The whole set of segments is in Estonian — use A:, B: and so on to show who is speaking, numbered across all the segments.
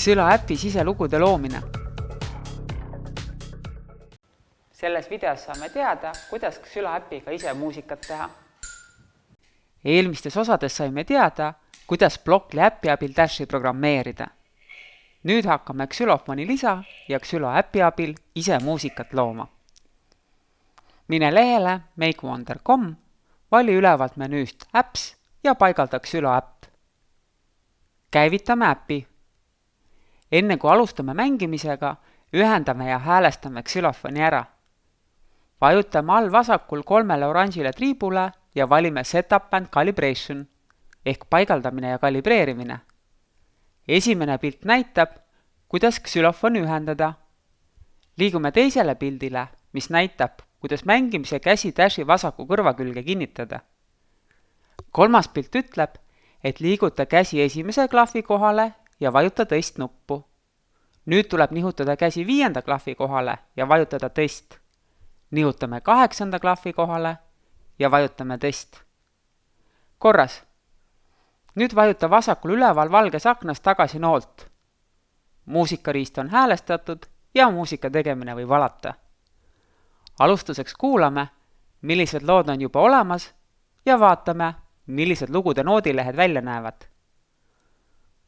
A: Xylo äpi siselugude loomine. Selles videos saame teada, kuidas Xylo äpiga ise muusikat teha. Eelmistes osades saime teada, kuidas Blockly äpi abil Dashi programmeerida. Nüüd hakkame Xylofoni lisa ja Xylo äpi abil ise muusikat looma. Mine lehele makewonder.com, vali ülevalt menüüst Apps ja paigalda Xylo äpp. Käivitame äpi. Enne kui alustame mängimisega, ühendame ja häälestame Xylofoni ära. Vajutame all vasakul 3 oranžile triibule ja valime Setup and Calibration ehk paigaldamine ja kalibreerimine. Esimene pilt näitab, kuidas Xylofoni ühendada. Liigume teisele pildile, mis näitab, kuidas mängimise käsi Dashi vasaku kõrva külge kinnitada. Kolmas pilt ütleb, et liiguta käsi esimese klahvi kohale ja vajuta tõst nuppu. Nüüd tuleb nihutada käsi 5. klahvi kohale ja vajutada tõst. Nihutame 8. klahvi kohale ja vajutame tõst. Korras. Nüüd vajuta vasakul üleval valges aknas tagasi noolt. Muusikariist on häälestatud ja muusika tegemine võib alata. Alustuseks kuulame, millised lood on juba olemas ja vaatame, millised lugude noodilehed välja näevad.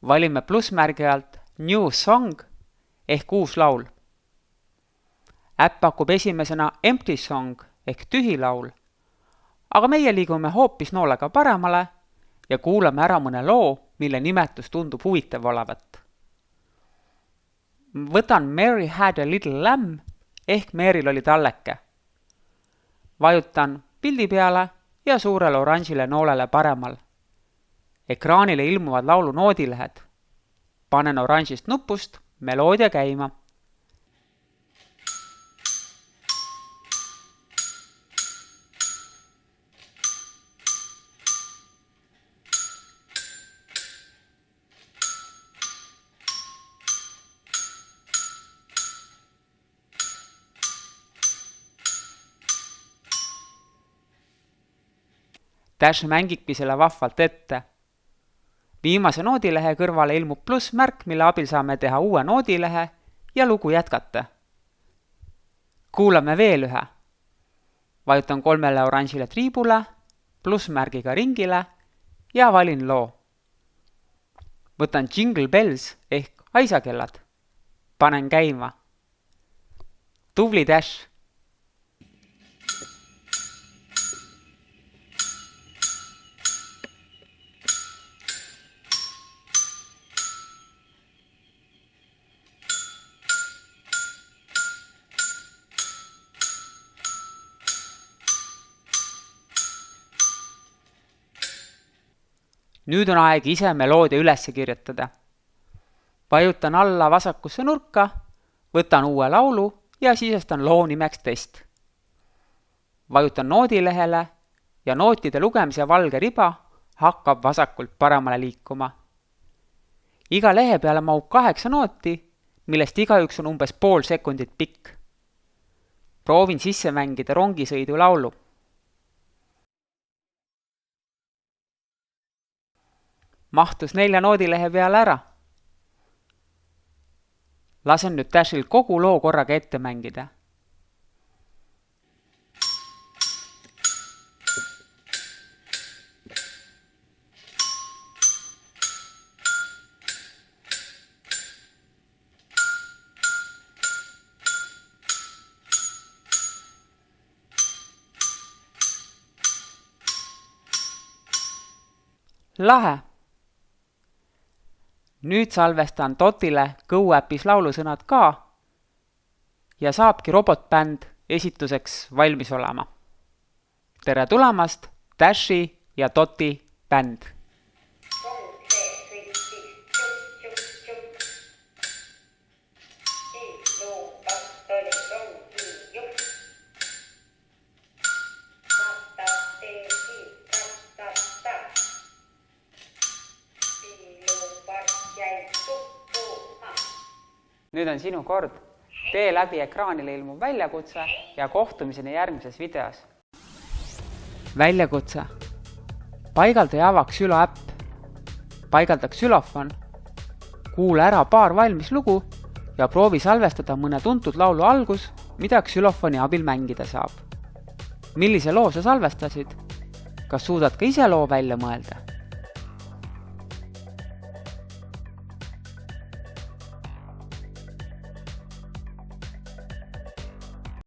A: Valime plussmärgi alt New Song ehk uus laul. Äpp pakub esimesena Empty Song ehk tühi laul, aga meie liigume hoopis noolega paremale ja kuulame ära mõne loo, mille nimetus tundub huvitav olevat. Võtan Mary Had a Little Lamb ehk Maryl oli talleke. Vajutan pildi peale ja suurele oranžile noolele paremal. Ekraanile ilmuvad laulu noodilehed. Panen oranžist nupust meloodia käima. Dash mängibki selle vahvalt ette. Viimase noodilehe kõrvale ilmub plussmärk, mille abil saame teha uue noodilehe ja lugu jätkata. Kuulame veel ühe. Vajutan 3 oranžile triibule, plussmärgiga ringile ja valin loo. Võtan Jingle Bells ehk aisakellad. Panen käima. Tubli Dash! Nüüd on aeg ise meloodia üles kirjutada. Vajutan alla vasakusse nurka, võtan uue laulu ja sisestan loo nimeks tõst. Vajutan noodilehele ja nootide lugemise valge riba hakkab vasakult paremale liikuma. Iga lehe peale mahub 8 nooti, millest igaüks on umbes pool sekundit pikk. Proovin sisse mängida rongisõidu laulu. Mahtus 4 noodilehe peale ära. Lasen nüüd Dashil kogu loo korraga ette mängida. Lahe! Nüüd salvestan Dotile GoAppis laulusõnad ka ja saabki robotbänd esituseks valmis olema. Tere tulemast, Dashi ja Doti bänd! Nüüd on sinu kord. Tee läbi ekraanile ilmuv väljakutse ja kohtumiseni järgmises videos. Väljakutse. Paigalda ja ava Xylo äpp. Paigalda Xylofon. Kuula ära paar valmis lugu ja proovi salvestada mõne tuntud laulu algus, mida ksülofoni abil mängida saab. Millise loo sa salvestasid? Kas suudad ka ise loo välja mõelda?